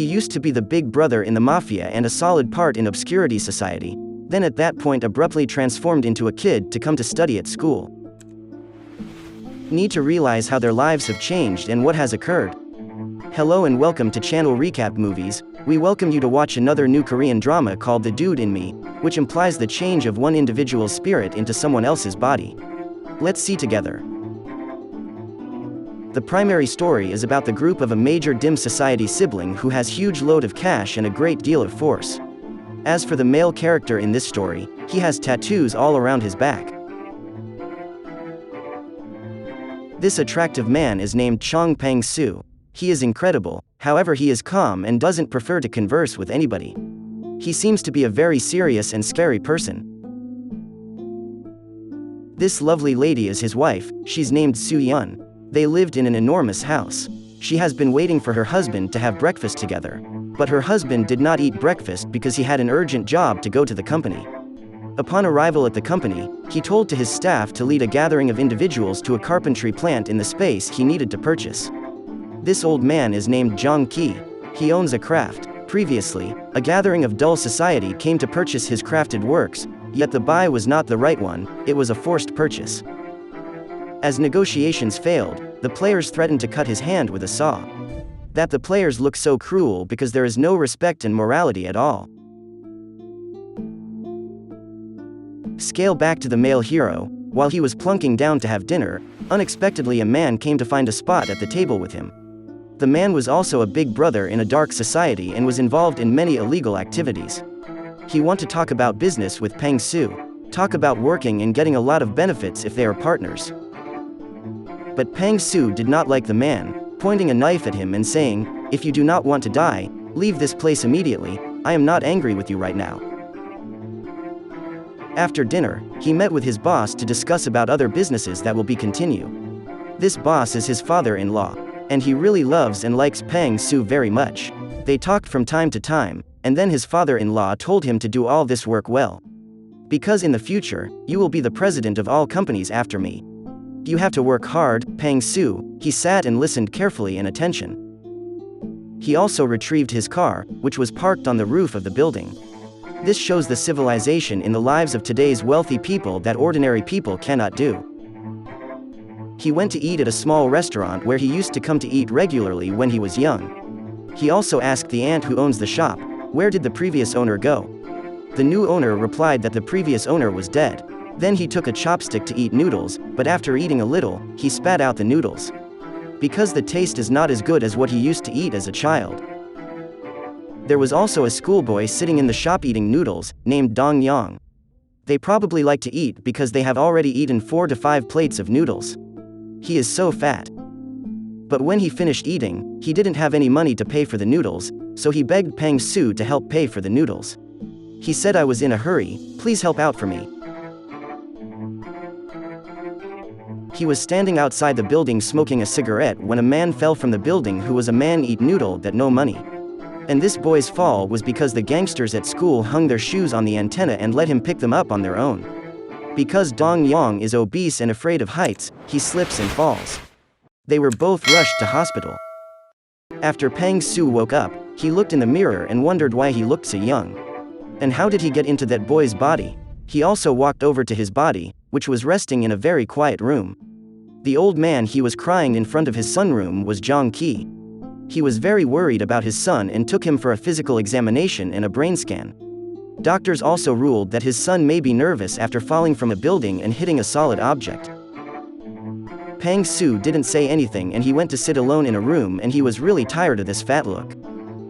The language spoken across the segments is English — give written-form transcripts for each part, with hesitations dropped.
used to be the big brother in the mafia and a solid part in obscurity society, then at that point abruptly transformed into a kid to come to study at school. Need to realize how their lives have changed and what has occurred. Hello and welcome to Channel Recap Movies. We welcome you to watch another new Korean drama called The Dude in Me, which implies the change of one individual's spirit into someone else's body. Let's see together. The primary story is about the group of a major dim society sibling who has huge load of cash and a great deal of force. As for the male character in this story, he has tattoos all around his back. This attractive man is named Chong Pang-soo. He is incredible, however he is calm and doesn't prefer to converse with anybody. He seems to be a very serious and scary person. This lovely lady is his wife, she's named Soo-yeon. They lived in an enormous house. She has been waiting for her husband to have breakfast together. But her husband did not eat breakfast because he had an urgent job to go to the company. Upon arrival at the company, he told to his staff to lead a gathering of individuals to a carpentry plant in the space he needed to purchase. This old man is named Jong Ki. He owns a craft. Previously, a gathering of dull society came to purchase his crafted works, yet the buy was not the right one, it was a forced purchase. As negotiations failed, the players threatened to cut his hand with a saw. That the players look so cruel because there is no respect and morality at all. Scale back to the male hero. While he was plunking down to have dinner, unexpectedly a man came to find a spot at the table with him. The man was also a big brother in a dark society and was involved in many illegal activities. He wanted to talk about business with Pang-soo, talk about working and getting a lot of benefits if they are partners. But Pang-soo did not like the man, pointing a knife at him and saying, "If you do not want to die, leave this place immediately, I am not angry with you right now." After dinner, he met with his boss to discuss about other businesses that will be continue. This boss is his father-in-law, and he really loves and likes Pang-soo very much. They talked from time to time, and then his father-in-law told him to do all this work well. "Because in the future, you will be the president of all companies after me. You have to work hard, Pang-soo." He sat and listened carefully in attention. He also retrieved his car, which was parked on the roof of the building. This shows the civilization in the lives of today's wealthy people that ordinary people cannot do. He went to eat at a small restaurant where he used to come to eat regularly when he was young. He also asked the aunt who owns the shop, "Where did the previous owner go?" The new owner replied that the previous owner was dead. Then he took a chopstick to eat noodles, but after eating a little, he spat out the noodles. Because the taste is not as good as what he used to eat as a child. There was also a schoolboy sitting in the shop eating noodles, named Dong Yang. They probably like to eat because they have already eaten 4 to 5 plates of noodles. He is so fat. But when he finished eating, he didn't have any money to pay for the noodles, so he begged Pang-soo to help pay for the noodles. He said, "I was in a hurry, please help out for me." He was standing outside the building smoking a cigarette when a man fell from the building who was a man eat noodle that no money. And this boy's fall was because the gangsters at school hung their shoes on the antenna and let him pick them up on their own. Because Dong Yang is obese and afraid of heights, he slips and falls. They were both rushed to hospital. After Pang-soo woke up, he looked in the mirror and wondered why he looked so young. And how did he get into that boy's body? He also walked over to his body, which was resting in a very quiet room. The old man he was crying in front of his sunroom was Jong Ki. He was very worried about his son and took him for a physical examination and a brain scan. Doctors also ruled that his son may be nervous after falling from a building and hitting a solid object. Pang-soo didn't say anything and he went to sit alone in a room and he was really tired of this fat look.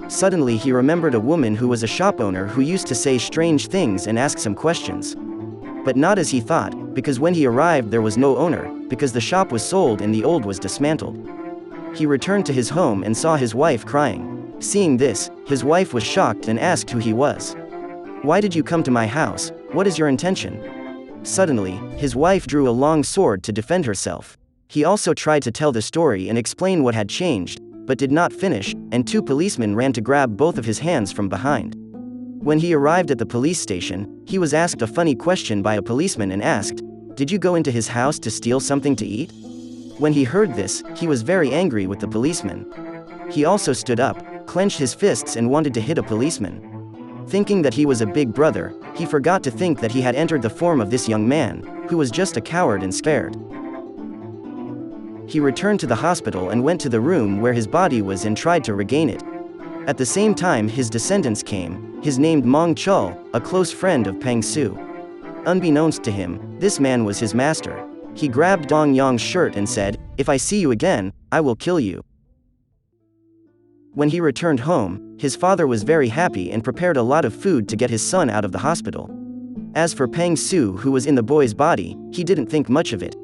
Suddenly he remembered a woman who was a shop owner who used to say strange things and ask some questions. But not as he thought, because when he arrived there was no owner, because the shop was sold and the old was dismantled. He returned to his home and saw his wife crying. Seeing this, his wife was shocked and asked who he was. "Why did you come to my house? What is your intention?" Suddenly, his wife drew a long sword to defend herself. He also tried to tell the story and explain what had changed, but did not finish, and 2 policemen ran to grab both of his hands from behind. When he arrived at the police station, he was asked a funny question by a policeman and asked, "Did you go into his house to steal something to eat?" When he heard this, he was very angry with the policeman. He also stood up, clenched his fists and wanted to hit a policeman. Thinking that he was a big brother, he forgot to think that he had entered the form of this young man, who was just a coward and scared. He returned to the hospital and went to the room where his body was and tried to regain it. At the same time his descendants came, his named Mong Chul, a close friend of Peng Su. Unbeknownst to him, this man was his master. He grabbed Dong Yang's shirt and said, "If I see you again, I will kill you." When he returned home, his father was very happy and prepared a lot of food to get his son out of the hospital. As for Peng Su, who was in the boy's body, he didn't think much of it.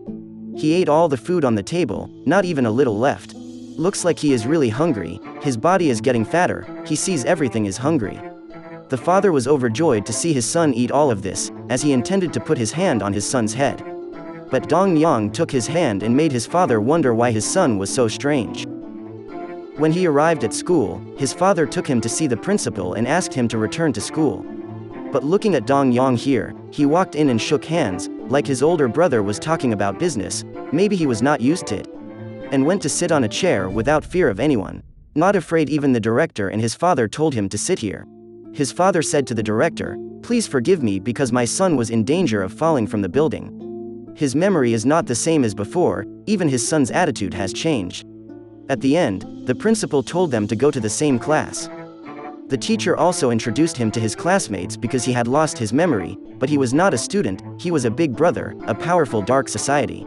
He ate all the food on the table, not even a little left. Looks like he is really hungry, his body is getting fatter, he sees everything is hungry. The father was overjoyed to see his son eat all of this, as he intended to put his hand on his son's head. But Dong Yang took his hand and made his father wonder why his son was so strange. When he arrived at school, his father took him to see the principal and asked him to return to school. But looking at Dong Yang here, he walked in and shook hands, like his older brother was talking about business, maybe he was not used to it. And went to sit on a chair without fear of anyone. Not afraid even the director and his father told him to sit here. His father said to the director, "Please forgive me because my son was in danger of falling from the building." His memory is not the same as before, even his son's attitude has changed. At the end, the principal told them to go to the same class. The teacher also introduced him to his classmates because he had lost his memory, but he was not a student, he was a big brother, a powerful dark society.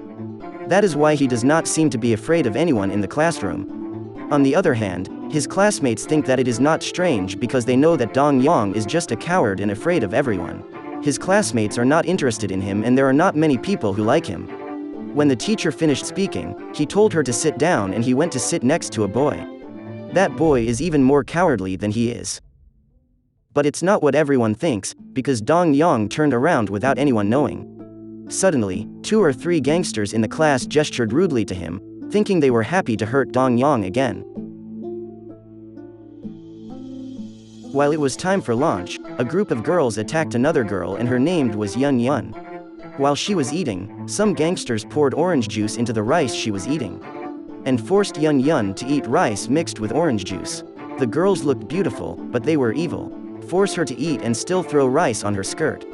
That is why he does not seem to be afraid of anyone in the classroom. On the other hand, his classmates think that it is not strange because they know that Dong Yang is just a coward and afraid of everyone. His classmates are not interested in him and there are not many people who like him. When the teacher finished speaking, he told her to sit down and he went to sit next to a boy. That boy is even more cowardly than he is. But it's not what everyone thinks, because Dong Yang turned around without anyone knowing. Suddenly, 2 or 3 gangsters in the class gestured rudely to him, thinking they were happy to hurt Dong Yang again. While it was time for lunch, a group of girls attacked another girl and her name was Yun Yun. While she was eating, some gangsters poured orange juice into the rice she was eating. And forced Yun Yun to eat rice mixed with orange juice. The girls looked beautiful, but they were evil. Force her to eat and still throw rice on her skirt.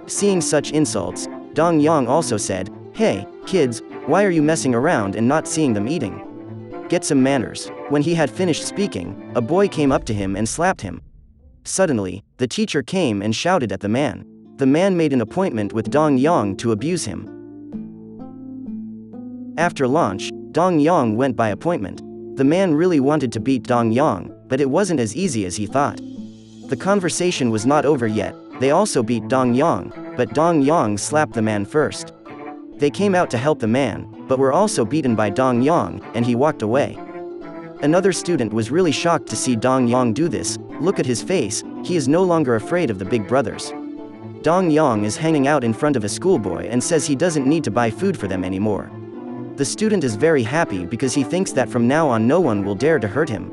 Seeing such insults, Dong Yang also said, "Hey, kids, why are you messing around and not seeing them eating? Get some manners." When he had finished speaking, a boy came up to him and slapped him. Suddenly, the teacher came and shouted at the man. The man made an appointment with Dong Yang to abuse him. After lunch, Dong Yang went by appointment. The man really wanted to beat Dong Yang, but it wasn't as easy as he thought. The conversation was not over yet, they also beat Dong Yang, but Dong Yang slapped the man first. They came out to help the man, but were also beaten by Dong Yang, and he walked away. Another student was really shocked to see Dong Yang do this. Look at his face, he is no longer afraid of the big brothers. Dong Yang is hanging out in front of a schoolboy and says he doesn't need to buy food for them anymore. The student is very happy because he thinks that from now on no one will dare to hurt him.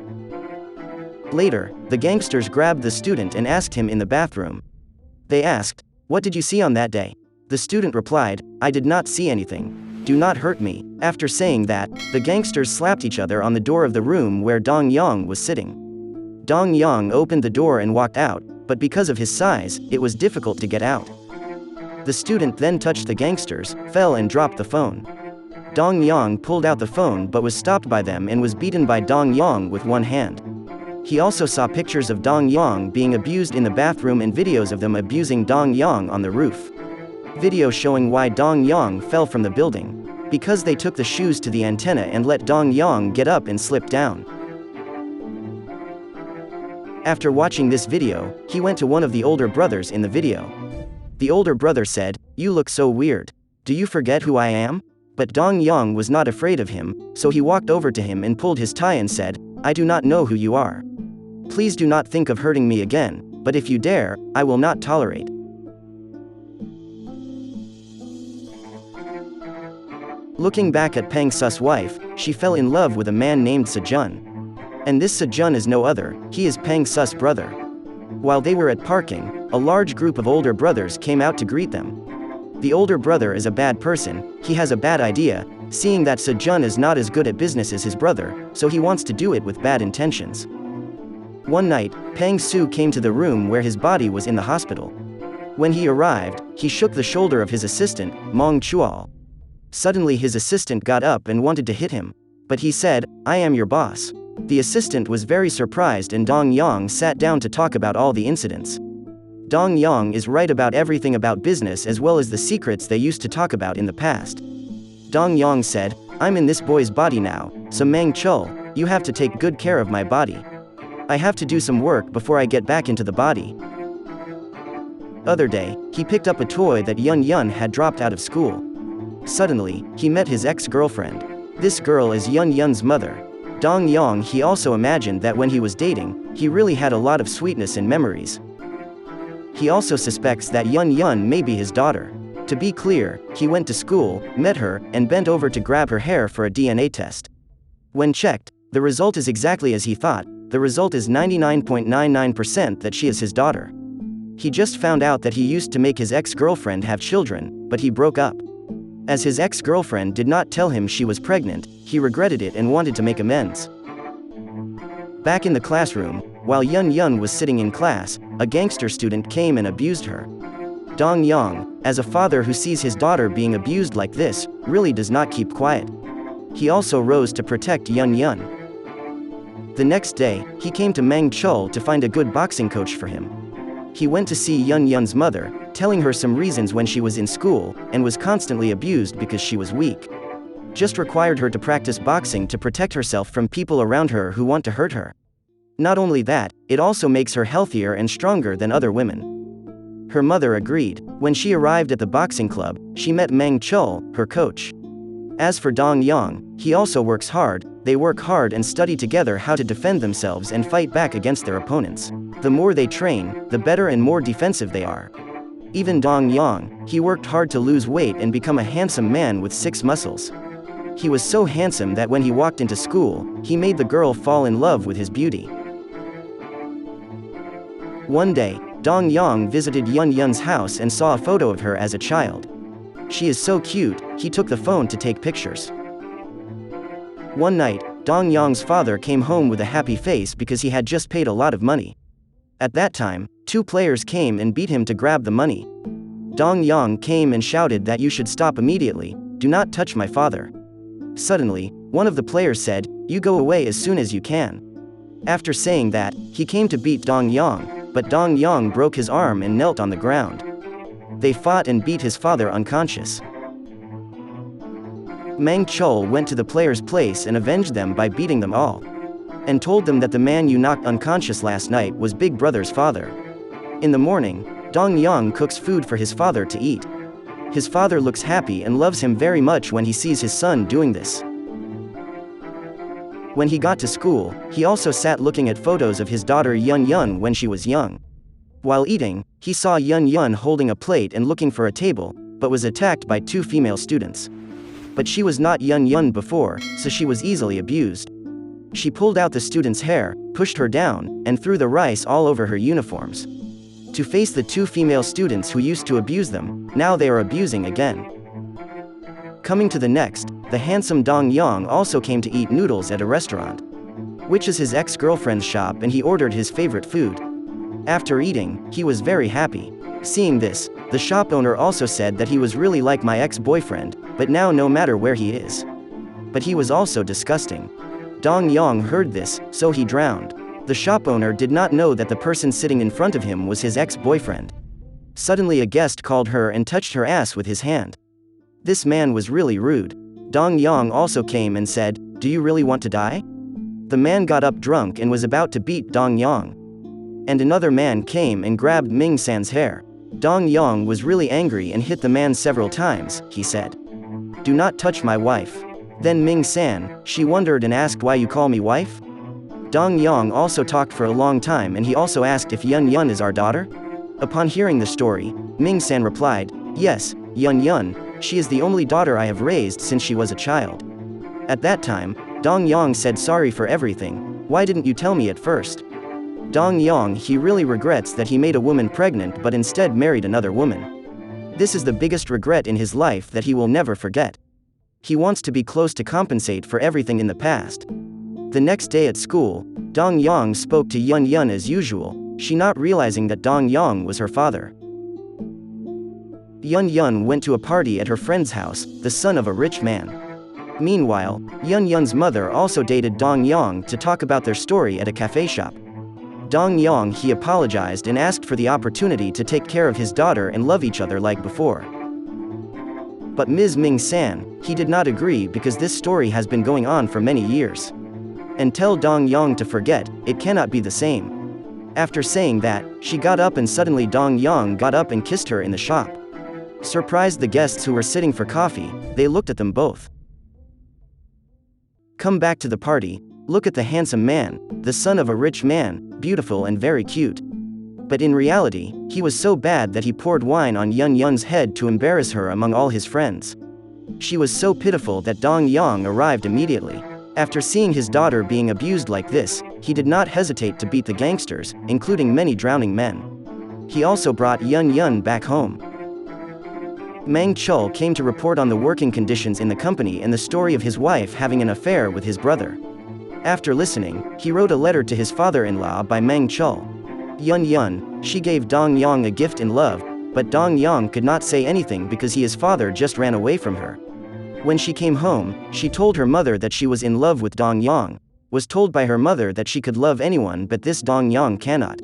Later, the gangsters grabbed the student and asked him in the bathroom. They asked, "What did you see on that day?" The student replied, "I did not see anything. Do not hurt me." After saying that, the gangsters slapped each other on the door of the room where Dong Yang was sitting. Dong Yang opened the door and walked out, but because of his size, it was difficult to get out. The student then touched the gangsters, fell and dropped the phone. Dong Yang pulled out the phone but was stopped by them and was beaten by Dong Yang with one hand. He also saw pictures of Dong Yang being abused in the bathroom and videos of them abusing Dong Yang on the roof. Video showing why Dong Yang fell from the building. Because they took the shoes to the antenna and let Dong Yang get up and slip down. After watching this video, he went to one of the older brothers in the video. The older brother said, "You look so weird. Do you forget who I am?" But Dong Yang was not afraid of him, so he walked over to him and pulled his tie and said, "I do not know who you are. Please do not think of hurting me again, but if you dare, I will not tolerate." Looking back at Peng Su's wife, she fell in love with a man named Sejun. And this Sejun is no other, he is Peng Su's brother. While they were at parking, a large group of older brothers came out to greet them. The older brother is a bad person, he has a bad idea, seeing that Sejun is not as good at business as his brother, so he wants to do it with bad intentions. One night, Pang Su came to the room where his body was in the hospital. When he arrived, he shook the shoulder of his assistant, Mong Chual. Suddenly his assistant got up and wanted to hit him. But he said, "I am your boss." The assistant was very surprised and Dong Yang sat down to talk about all the incidents. Dong Yang is right about everything about business as well as the secrets they used to talk about in the past. Dong Yang said, "I'm in this boy's body now, so Mang Chul, you have to take good care of my body. I have to do some work before I get back into the body." Other day, he picked up a toy that Yun Yun had dropped out of school. Suddenly, he met his ex-girlfriend. This girl is Yun Yun's mother. Dong Yang he also imagined that when he was dating, he really had a lot of sweetness and memories. He also suspects that Yun Yun may be his daughter. To be clear, he went to school, met her, and bent over to grab her hair for a DNA test. When checked, the result is exactly as he thought. The result is 99.99% that she is his daughter. He just found out that he used to make his ex-girlfriend have children, but he broke up. As his ex-girlfriend did not tell him she was pregnant, he regretted it and wanted to make amends. Back in the classroom, while Yun Yun was sitting in class, a gangster student came and abused her. Dong Yang, as a father who sees his daughter being abused like this, really does not keep quiet. He also rose to protect Yun Yun. The next day, he came to Mang Chul to find a good boxing coach for him. He went to see Yun Yun's mother, telling her some reasons when she was in school, and was constantly abused because she was weak. Just required her to practice boxing to protect herself from people around her who want to hurt her. Not only that, it also makes her healthier and stronger than other women. Her mother agreed. When she arrived at the boxing club, she met Mang Chul, her coach. As for Dong Yang, he also works hard. They work hard and study together how to defend themselves and fight back against their opponents. The more they train, the better and more defensive they are. Even Dong Yang, he worked hard to lose weight and become a handsome man with 6 muscles. He was so handsome that when he walked into school, he made the girl fall in love with his beauty. One day, Dong Yang visited Yun Yun's house and saw a photo of her as a child. She is so cute, he took the phone to take pictures. One night, Dong Yang's father came home with a happy face because he had just paid a lot of money. At that time, 2 players came and beat him to grab the money. Dong Yang came and shouted that you should stop immediately, do not touch my father. Suddenly, one of the players said, you go away as soon as you can. After saying that, he came to beat Dong Yang, but Dong Yang broke his arm and knelt on the ground. They fought and beat his father unconscious. Mang Chul went to the players' place and avenged them by beating them all. And told them that the man you knocked unconscious last night was Big Brother's father. In the morning, Dong Yang cooks food for his father to eat. His father looks happy and loves him very much when he sees his son doing this. When he got to school, he also sat looking at photos of his daughter Yun Yun when she was young. While eating, he saw Yun Yun holding a plate and looking for a table, but was attacked by 2 female students. But she was not Yun Yun before, so she was easily abused. She pulled out the student's hair, pushed her down, and threw the rice all over her uniforms. To face the 2 female students who used to abuse them, now they are abusing again. Coming to the next, the handsome Dong Yang also came to eat noodles at a restaurant, which is his ex-girlfriend's shop, and he ordered his favorite food. After eating, he was very happy. Seeing this, the shop owner also said that he was really like my ex-boyfriend, but now no matter where he is. But he was also disgusting. Dong Yang heard this, so he drowned. The shop owner did not know that the person sitting in front of him was his ex-boyfriend. Suddenly a guest called her and touched her ass with his hand. This man was really rude. Dong Yang also came and said, do you really want to die? The man got up drunk and was about to beat Dong Yang. And another man came and grabbed Ming San's hair. Dong Yang was really angry and hit the man several times. He said, do not touch my wife. Then Ming San, she wondered and asked, why you call me wife? Dong Yang also talked for a long time and he also asked if Yun Yun is our daughter? Upon hearing the story, Ming San replied, yes, Yun Yun, she is the only daughter I have raised since she was a child. At that time, Dong Yang said sorry for everything, why didn't you tell me at first? Dong Yang he really regrets that he made a woman pregnant but instead married another woman. This is the biggest regret in his life that he will never forget. He wants to be close to compensate for everything in the past. The next day at school, Dong Yang spoke to Yun Yun as usual, she not realizing that Dong Yang was her father. Yun Yun went to a party at her friend's house, the son of a rich man. Meanwhile, Yun Yun's mother also dated Dong Yang to talk about their story at a cafe shop. Dong Yang he apologized and asked for the opportunity to take care of his daughter and love each other like before. But Ms. Ming San, he did not agree because this story has been going on for many years. And tell Dong Yang to forget, it cannot be the same. After saying that, she got up and suddenly Dong Yang got up and kissed her in the shop. Surprised the guests who were sitting for coffee, they looked at them both. Come back to the party, look at the handsome man, the son of a rich man, beautiful and very cute. But in reality, he was so bad that he poured wine on Yun Yun's head to embarrass her among all his friends. She was so pitiful that Dong Yang arrived immediately. After seeing his daughter being abused like this, he did not hesitate to beat the gangsters, including many drowning men. He also brought Yun Yun back home. Mang Chul came to report on the working conditions in the company and the story of his wife having an affair with his brother. After listening, he wrote a letter to his father-in-law by Mang Chul. Yun Yun, she gave Dong Yang a gift in love, but Dong Yang could not say anything because his father just ran away from her. When she came home, she told her mother that she was in love with Dong Yang, was told by her mother that she could love anyone but this Dong Yang cannot.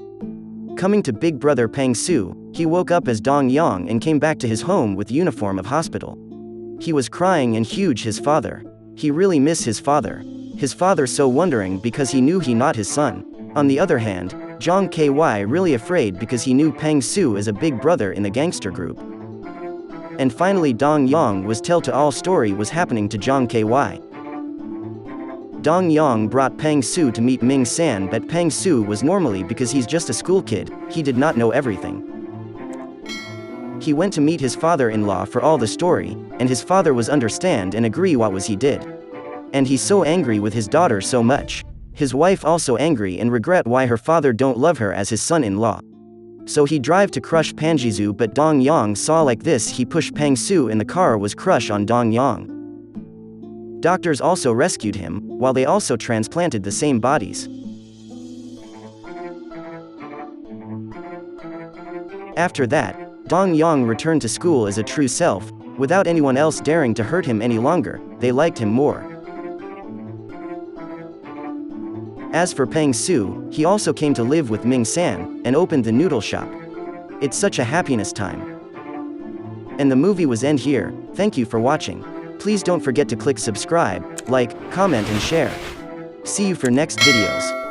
Coming to big brother Pang Su, he woke up as Dong Yang and came back to his home with uniform of hospital. He was crying and huge his father. He really miss his father. His father so wondering because he knew he not his son. On the other hand, Zhang Ky really afraid because he knew Pang Su as a big brother in the gangster group. And finally Dong Yang was tell to all story was happening to Zhang Ky. Dong Yang brought Pang Su to meet Ming San, but Pang Su was normally because he's just a school kid, he did not know everything. He went to meet his father-in-law for all the story, and his father was understand and agree what was he did. And he's so angry with his daughter so much. His wife also angry and regret why her father don't love her as his son-in-law. So he drive to crush Panjizu, but Dong Yang saw like this he pushed Pang Su and the car was crush on Dong Yang. Doctors also rescued him, while they also transplanted the same bodies. After that, Dong Yang returned to school as a true self, without anyone else daring to hurt him any longer, they liked him more. As for Pang Su, he also came to live with Ming San, and opened the noodle shop. It's such a happiness time. And the movie was end here, thank you for watching. Please don't forget to click subscribe, like, comment and share. See you for next videos.